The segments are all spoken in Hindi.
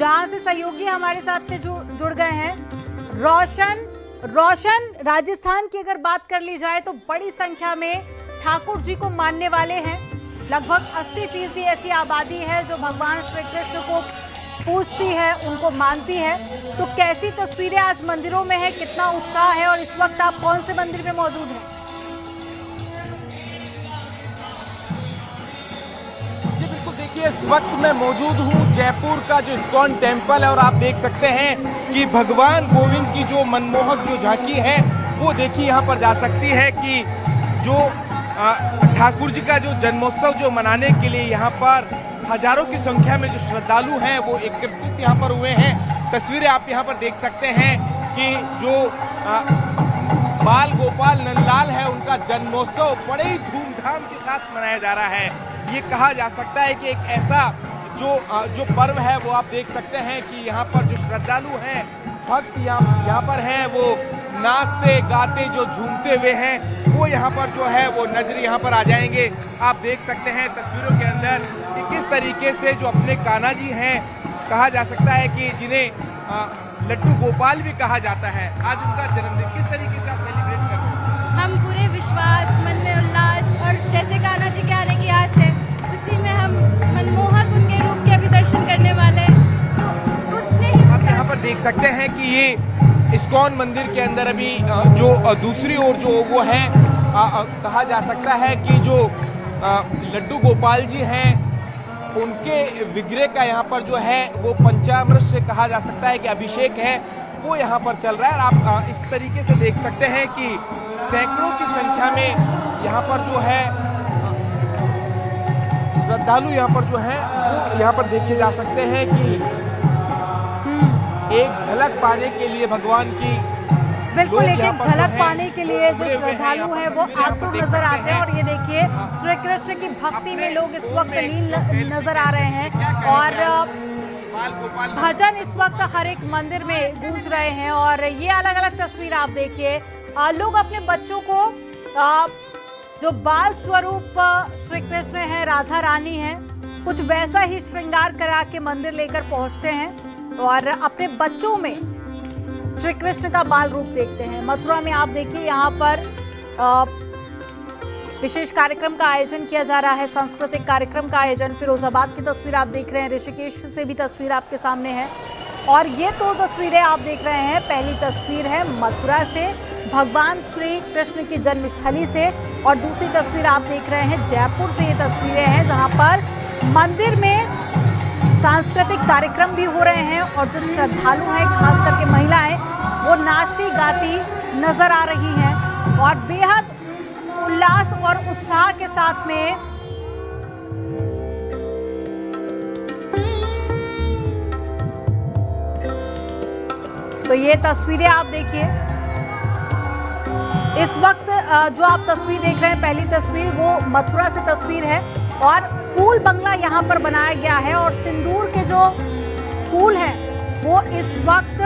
जहां से सहयोगी हमारे साथ में जुड़ गए हैं। रोशन, राजस्थान की अगर बात कर ली जाए तो बड़ी संख्या में ठाकुर जी को मानने वाले हैं। लगभग 80% ऐसी आबादी है जो भगवान श्री कृष्ण को पूजती है, उनको मानती है। तो कैसी तस्वीरें आज मंदिरों में है, कितना उत्साह है और इस वक्त आप कौन से मंदिर में मौजूद हैं? जी बिल्कुल, देखिए इस वक्त मैं मौजूद हूँ जयपुर का जो इस्कॉन टेम्पल है और आप देख सकते हैं कि भगवान गोविंद की जो मनमोहक जो झांकी है वो देखिए यहाँ पर जा सकती है कि जो ठाकुर जी का जो जन्मोत्सव जो मनाने के लिए यहाँ पर हजारों की संख्या में जो श्रद्धालु हैं वो एकत्रित यहाँ पर हुए हैं। तस्वीरें आप यहाँ पर देख सकते हैं कि जो बाल गोपाल नंदलाल है उनका जन्मोत्सव बड़े ही धूमधाम के साथ मनाया जा रहा है। ये कहा जा सकता है कि एक ऐसा जो पर्व है वो आप देख सकते हैं कि यहाँ पर जो श्रद्धालु हैं, भक्त यहाँ पर हैं, वो नाचते गाते जो झूमते हुए हैं वो यहाँ पर जो है वो नजर यहाँ पर आ जाएंगे। आप देख सकते हैं तस्वीरों के अंदर कि किस तरीके से जो अपने कान्हा जी हैं, कहा जा सकता है कि जिन्हें लड्डू गोपाल भी कहा जाता है, आज उनका जन्मदिन किस तरीके से सेलिब्रेट कर रहे हैं? हम पूरे विश्वास, मन में उल्लास और जैसे कान्हा जी के आने की आस है उसी में हम मनमोहक उनके रूप के अभी दर्शन करने वाले हैं। तो उतने ही आप यहाँ पर देख सकते हैं कि ये इस्कॉन मंदिर के अंदर अभी जो दूसरी ओर जो वो है कहा जा सकता है कि जो लड्डू गोपाल जी हैं उनके विग्रह का यहाँ पर जो है वो पंचामृत से कहा जा सकता है कि अभिषेक है वो यहाँ पर चल रहा है। और आप इस तरीके से देख सकते हैं कि सैकड़ों की संख्या में यहाँ पर जो है श्रद्धालु यहाँ पर जो है वो यहाँ पर देखे जा सकते हैं कि एक झलक पाने के लिए भगवान की, बिल्कुल एक झलक पाने के लिए जो श्रद्धालु हैं वो आतुर नजर आते हैं। और ये देखिए श्री कृष्ण की भक्ति में लोग इस वक्त लीन नजर आ रहे हैं और भजन इस वक्त हर एक मंदिर में गूंज रहे हैं। और ये अलग अलग तस्वीर आप देखिए, लोग अपने बच्चों को जो बाल स्वरूप श्री कृष्ण है, राधा रानी है, कुछ वैसा ही श्रृंगार करा के मंदिर लेकर पहुंचते हैं और अपने बच्चों में श्री कृष्ण का बाल रूप देखते हैं। मथुरा में आप देखिए यहाँ पर विशेष कार्यक्रम का आयोजन किया जा रहा है, सांस्कृतिक कार्यक्रम का आयोजन। फिरोजाबाद की तस्वीर आप देख रहे हैं, ऋषिकेश से भी तस्वीर आपके सामने है। और ये दो तस्वीरें आप देख रहे हैं, पहली तस्वीर है मथुरा से, भगवान श्री कृष्ण की जन्मस्थली से, और दूसरी तस्वीर आप देख रहे हैं जयपुर से। ये तस्वीरें हैं जहाँ पर मंदिर में सांस्कृतिक कार्यक्रम भी हो रहे हैं और जो श्रद्धालु हैं, खास करके महिलाएं, वो नाचती गाती नजर आ रही हैं और बेहद उल्लास और उत्साह के साथ में तो ये तस्वीरें आप देखिए। इस वक्त जो आप तस्वीर देख रहे हैं, पहली तस्वीर वो मथुरा से तस्वीर है और फूल बंगला यहाँ पर बनाया गया है और सिंदूर के जो फूल हैं वो इस वक्त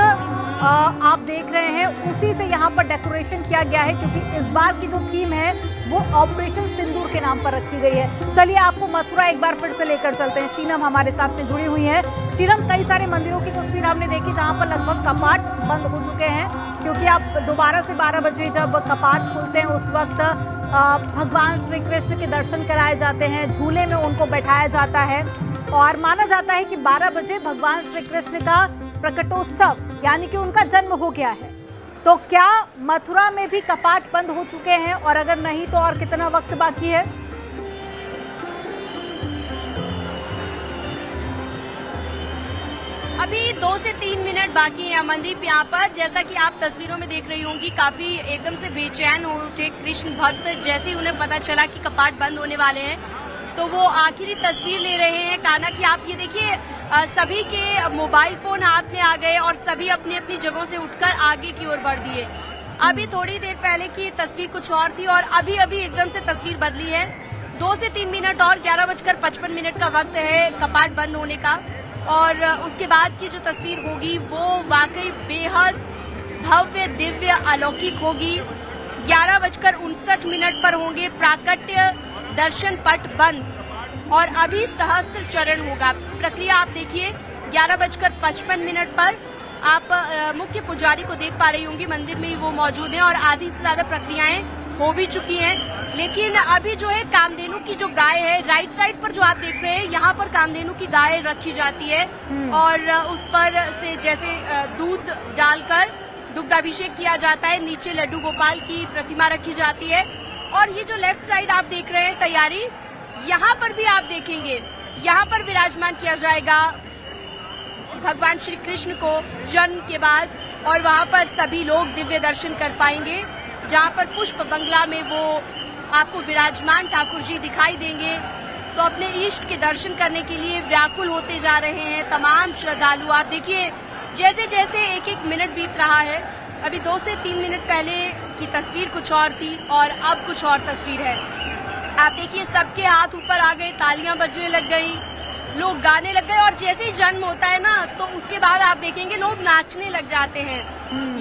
आप देख रहे हैं, उसी से यहाँ पर डेकोरेशन किया गया है क्योंकि इस बार की जो थीम है वो ऑपरेशन सिंदूर के नाम पर रखी गई है। चलिए आपको मथुरा एक बार फिर से लेकर चलते हैं। शीनम हमारे साथ में जुड़ी हुई है। शीनम, कई सारे मंदिरों की तस्वीर हमने देखी जहाँ पर लगभग कपाट बंद हो चुके हैं क्योंकि आप दोबारा से 12 बजे जब कपाट खुलते हैं उस वक्त भगवान श्री कृष्ण के दर्शन कराए जाते हैं, झूले में उनको बैठाया जाता है और माना जाता है कि 12 बजे भगवान श्री कृष्ण का प्रकटोत्सव यानी कि उनका जन्म हो गया है। तो क्या मथुरा में भी कपाट बंद हो चुके हैं और अगर नहीं तो और कितना वक्त बाकी है? अभी 2 से 3 मिनट बाकी है अमनदीप। यहाँ पर जैसा कि आप तस्वीरों में देख रही होंगी, काफी एकदम से बेचैन हो उठे कृष्ण भक्त। जैसे ही उन्हें पता चला कि कपाट बंद होने वाले हैं तो वो आखिरी तस्वीर ले रहे हैं कान्हा की। आप ये देखिए, सभी के मोबाइल फोन हाथ में आ गए और सभी अपनी अपनी जगहों से उठकर आगे की ओर बढ़ दिए। अभी थोड़ी देर पहले की तस्वीर कुछ और थी और अभी अभी एकदम से तस्वीर बदली है। 2 से 3 मिनट और 11:55 का वक्त है कपाट बंद होने का और उसके बाद की जो तस्वीर होगी वो वाकई बेहद भव्य, दिव्य, अलौकिक होगी। 11:59 पर होंगे प्राकट्य दर्शन पट बंद और अभी सहस्त्र चरण होगा। प्रक्रिया आप देखिए, 11:55 पर आप मुख्य पुजारी को देख पा रही होंगी, मंदिर में ही वो मौजूद हैं और आधी से ज्यादा प्रक्रियाएं हो भी चुकी हैं। लेकिन अभी जो है कामधेनु की जो गाय है, राइट साइड पर जो आप देख रहे हैं, यहाँ पर कामधेनु की गाय रखी जाती है और उस पर से जैसे दूध डालकर दुग्धाभिषेक किया जाता है। नीचे लड्डू गोपाल की प्रतिमा रखी जाती है और ये जो लेफ्ट साइड आप देख रहे हैं तैयारी, यहाँ पर भी आप देखेंगे, यहाँ पर विराजमान किया जाएगा भगवान श्री कृष्ण को जन्म के बाद और वहाँ पर सभी लोग दिव्य दर्शन कर पाएंगे, जहाँ पर पुष्प बंगला में वो आपको विराजमान ठाकुर जी दिखाई देंगे। तो अपने इष्ट के दर्शन करने के लिए व्याकुल होते जा रहे हैं तमाम श्रद्धालु। आप देखिए जैसे जैसे एक एक मिनट बीत रहा है, अभी 2 से 3 मिनट पहले की तस्वीर कुछ और थी और अब कुछ और तस्वीर है। आप देखिए सबके हाथ ऊपर आ गए, तालियां बजने लग गई, लोग गाने लग गए और जैसे ही जन्म होता है ना तो उसके बाद आप देखेंगे लोग नाचने लग जाते हैं।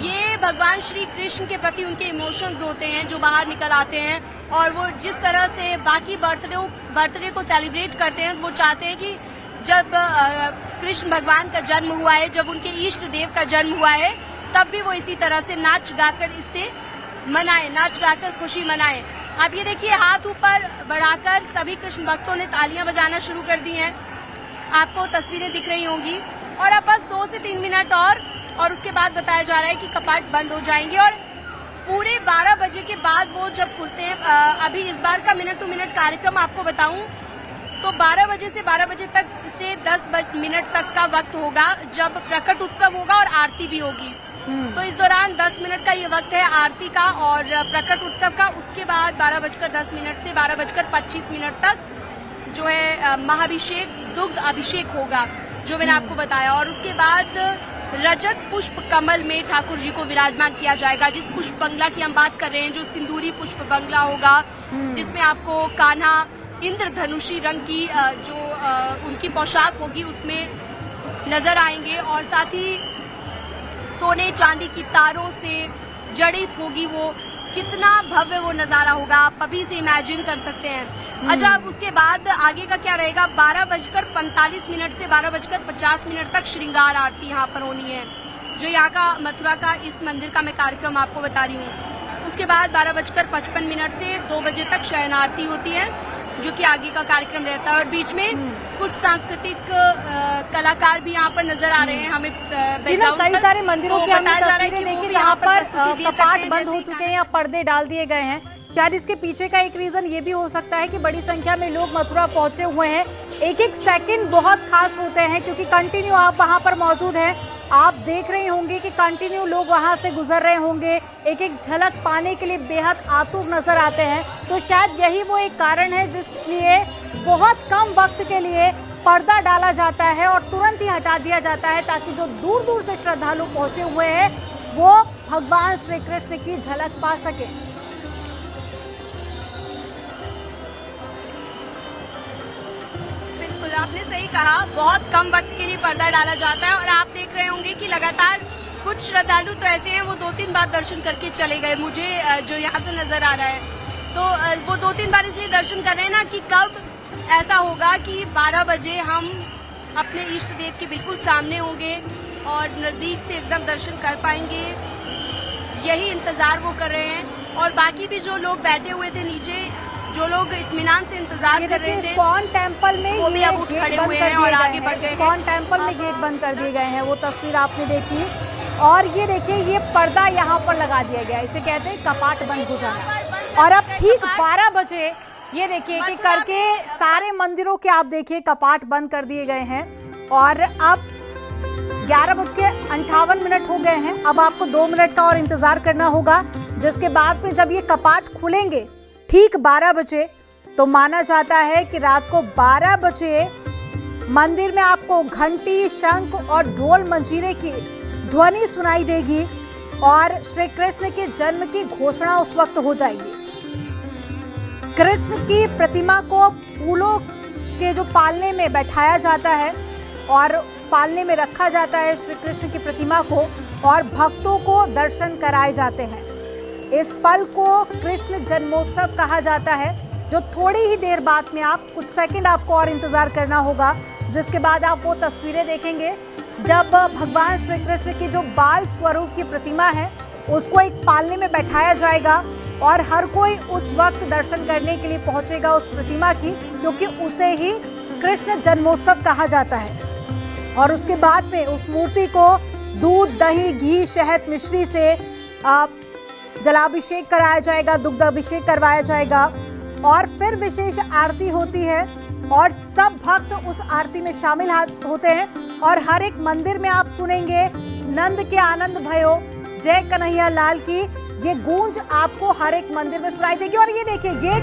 ये भगवान श्री कृष्ण के प्रति उनके इमोशंस होते हैं जो बाहर निकल आते हैं और वो जिस तरह से बाकी बर्थडे को सेलिब्रेट करते हैं, वो चाहते हैं कि जब कृष्ण भगवान का जन्म हुआ है, जब उनके इष्ट देव का जन्म हुआ है, तब भी वो इसी तरह से नाच गाकर इससे मनाएं, नाच गाकर खुशी मनाएं। आप ये देखिए हाथ ऊपर बढ़ाकर सभी कृष्ण भक्तों ने तालियां बजाना शुरू कर दी हैं। आपको तस्वीरें दिख रही होंगी और अब बस 2 से 3 मिनट और उसके बाद बताया जा रहा है कि कपाट बंद हो जाएंगे और पूरे 12 बजे के बाद वो जब खुलते हैं। अभी इस बार का मिनट टू मिनट कार्यक्रम आपको बताऊं तो 12 बजे से 12 बजे तक से 10 मिनट तक का वक्त होगा जब प्रकट उत्सव होगा और आरती भी होगी। तो इस दौरान 10 मिनट का ये वक्त है आरती का और प्रकट उत्सव का। उसके बाद 12:10 से 12:25 तक जो है महाभिषेक दुग्ध अभिषेक होगा, जो मैंने आपको बताया। और उसके बाद रजत पुष्प कमल में ठाकुर जी को विराजमान किया जाएगा। जिस पुष्प बंगला की हम बात कर रहे हैं, जो सिंदूरी पुष्प बंगला होगा, जिसमें आपको कान्हा इंद्रधनुषी रंग की जो उनकी पोशाक होगी उसमें नजर आएंगे और साथ ही सोने चांदी की तारों से जड़ित होगी वो। कितना भव्य वो नजारा होगा, आप अभी से इमेजिन कर सकते हैं। अच्छा, अब उसके बाद आगे का क्या रहेगा? 12:45 से 12:50 तक श्रृंगार आरती यहाँ पर होनी है, जो यहाँ का मथुरा का इस मंदिर का मैं कार्यक्रम आपको बता रही हूँ। उसके बाद 12:55 से 2 बजे तक शयन आरती होती है, जो कि आगे का कार्यक्रम रहता है। और बीच में कुछ सांस्कृतिक कलाकार भी यहाँ पर नजर आ रहे हैं हमें बैकग्राउंड पर। कई सारे मंदिरों तो की हमने बताया जा रहा है कि तस्वीरें वो देखी भी जहाँ यहाँ पर पर कपाट बंद हो चुके हैं या पर्दे डाल दिए गए हैं। शायद इसके पीछे का एक रीजन ये भी हो सकता है कि बड़ी संख्या में लोग मथुरा पहुंचे हुए हैं। एक एक सेकंड बहुत खास होते हैं क्योंकि कंटिन्यू आप वहां पर मौजूद हैं। आप देख रहे होंगे कि कंटिन्यू लोग वहां से गुजर रहे होंगे, एक एक झलक पाने के लिए बेहद आतुर नजर आते हैं। तो शायद यही वो एक कारण है जिसलिए बहुत कम वक्त के लिए पर्दा डाला जाता है और तुरंत ही हटा दिया जाता है, ताकि जो दूर दूर से श्रद्धालु पहुंचे हुए हैं वो भगवान श्री कृष्ण की झलक पा सके। बिल्कुल आपने सही कहा, बहुत कम वक्त के लिए पर्दा डाला जाता है। और आप देख रहे होंगे कि लगातार कुछ श्रद्धालु तो ऐसे हैं वो 2-3 बार दर्शन करके चले गए। मुझे जो यहाँ से नजर आ रहा है तो वो 2-3 बार इसलिए दर्शन कर रहे हैं ना कि कब ऐसा होगा कि 12 बजे हम अपने इष्ट देव के बिल्कुल सामने होंगे और नजदीक से एकदम दर्शन कर पाएंगे। यही इंतजार वो कर रहे हैं। और बाकी भी जो लोग बैठे हुए थे नीचे, जो लोग इत्मीनान से इंतजार कर रहे थे, इस्कॉन टेम्पल में वो भी अब उठ खड़े हुए हैं और आगे बढ़ गए हैं। इस्कॉन टेम्पल में गेट बंद कर दिए गए हैं, वो तस्वीर आपने देखी। और ये देखिए, ये पर्दा यहाँ पर लगा दिया गया, इसे कहते हैं कपाट बंद हो जाना। और अब ठीक 12 बजे ये देखिए कि करके सारे मंदिरों के आप देखिए कपाट बंद कर दिए गए हैं। और अब 11:58 हो गए हैं। अब आपको 2 मिनट का और इंतजार करना होगा, जिसके बाद में जब ये कपाट खुलेंगे ठीक 12 बजे, तो माना जाता है कि रात को 12 बजे मंदिर में आपको घंटी, शंख और ढोल मंजीरे की ध्वनि सुनाई देगी और श्री कृष्ण के जन्म की घोषणा उस वक्त हो जाएगी। कृष्ण की प्रतिमा को फूलों के जो पालने में बैठाया जाता है और पालने में रखा जाता है श्री कृष्ण की प्रतिमा को, और भक्तों को दर्शन कराए जाते हैं। इस पल को कृष्ण जन्मोत्सव कहा जाता है, जो थोड़ी ही देर बाद में, आप कुछ सेकंड आपको और इंतजार करना होगा, जिसके बाद आप वो तस्वीरें देखेंगे जब भगवान श्री कृष्ण की जो बाल स्वरूप की प्रतिमा है उसको एक पालने में बैठाया जाएगा और हर कोई उस वक्त दर्शन करने के लिए पहुंचेगा उस प्रतिमा की, क्योंकि उसे ही कृष्ण जन्मोत्सव कहा जाता है। और उसके बाद में उस मूर्ति को दूध, दही, घी, शहद, मिश्री से जलाभिषेक कराया जाएगा, दुग्धाभिषेक करवाया जाएगा और फिर विशेष आरती होती है और सब भक्त उस आरती में शामिल होते हैं। और हर एक मंदिर में आप सुनेंगे नंद के आनंद भयो, जय कन्हैया लाल की ये गूंज आपको हर एक मंदिर में सुनाई देगी। और ये देखिए गेट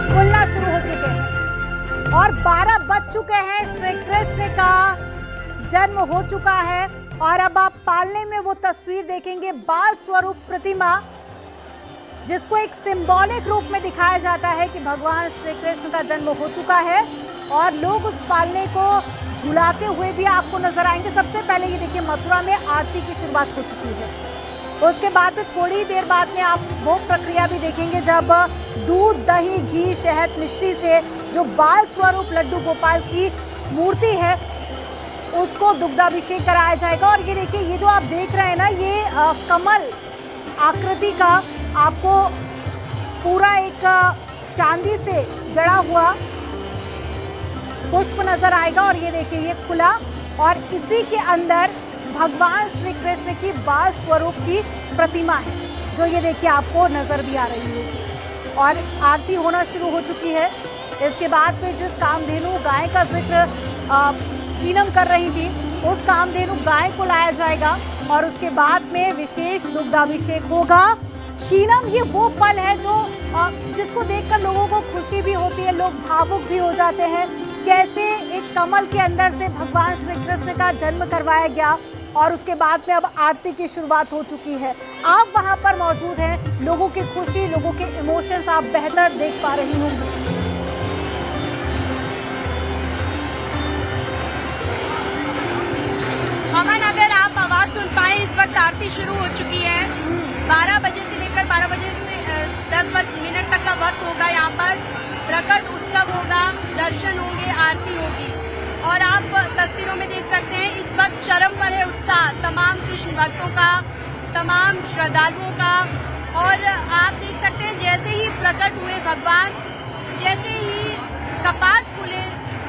खुलना शुरू हो चुके हैं और 12 बज चुके हैं, श्री कृष्ण का जन्म हो चुका है। और अब आप पालने में वो तस्वीर देखेंगे, बाल स्वरूप प्रतिमा, जिसको एक सिंबॉलिक रूप में दिखाया जाता है कि भगवान श्री कृष्ण का जन्म हो चुका है और लोग उस पालने को झुलाते हुए भी आपको नजर आएंगे। सबसे पहले ये देखिए मथुरा में आरती की शुरुआत हो चुकी है। उसके बाद में थोड़ी देर बाद में आप वो प्रक्रिया भी देखेंगे जब दूध, दही, घी, शहद, मिश्री से जो बाल स्वरूप लड्डू गोपाल की मूर्ति है उसको दुग्धाभिषेक कराया जाएगा। और ये देखिए ये जो आप देख रहे हैं ना, ये कमल आकृति का आपको पूरा एक चांदी से जड़ा हुआ पुष्प नजर आएगा। और ये देखिए ये खुला और इसी के अंदर भगवान श्री कृष्ण की बाल स्वरूप की प्रतिमा है, जो ये देखिए आपको नजर भी आ रही है। और आरती होना शुरू हो चुकी है। इसके बाद में जिस कामधेनु गाय का जिक्र चीनम कर रही थी, उस कामधेनु गाय को लाया जाएगा और उसके बाद में विशेष दुग्धाभिषेक होगा। शीनम ये वो पल है जो जिसको देखकर लोगों को खुशी भी होती है, लोग भावुक भी हो जाते हैं। कैसे एक कमल के अंदर से भगवान श्री कृष्ण का जन्म करवाया गया और उसके बाद में अब आरती की शुरुआत हो चुकी है। आप वहां पर मौजूद हैं, लोगों की खुशी, लोगों के इमोशंस आप बेहतर देख पा रही होंगी। अमन, अगर आप आवाज सुन पाए, इस वक्त आरती शुरू हो चुकी है। 12 बजे से लेकर 12 बजे से 10 मिनट तक का वक्त होगा। यहाँ पर प्रकट उत्सव होगा, दर्शन होंगे, आरती होगी। और आप तस्वीरों में देख सकते हैं इस वक्त चरम पर है उत्साह तमाम कृष्ण भक्तों का, तमाम श्रद्धालुओं का। और आप देख सकते हैं जैसे ही प्रकट हुए भगवान, जैसे ही कपाट खुले,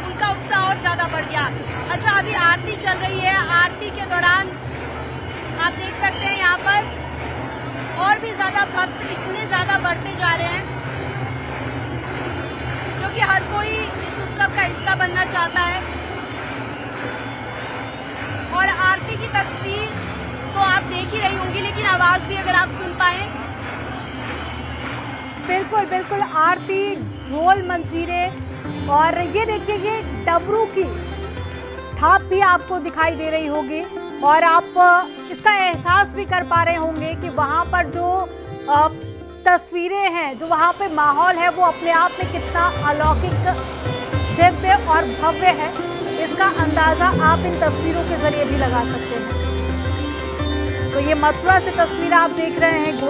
उनका उत्साह और ज्यादा बढ़ गया। अच्छा, अभी आरती चल रही है। आरती के दौरान आप देख सकते हैं यहाँ पर और भी ज्यादा भक्त इतने ज्यादा बढ़ते जा रहे हैं, क्योंकि हर कोई इस उत्सव का हिस्सा बनना चाहता है। और आरती की तस्वीर तो आप देख ही रही होंगी, लेकिन आवाज भी अगर आप सुन पाए। बिल्कुल बिल्कुल, आरती, ढोल, मंजीरे और ये देखिए ये डमरू की थाप भी आपको दिखाई दे रही होगी और आप इसका एहसास भी कर पा रहे होंगे कि वहाँ पर जो तस्वीरें हैं, जो वहाँ पे माहौल है, वो अपने आप में कितना अलौकिक, दिव्य और भव्य है। इसका अंदाजा आप इन तस्वीरों के जरिए भी लगा सकते हैं। तो ये मथुरा से तस्वीर आप देख रहे हैं।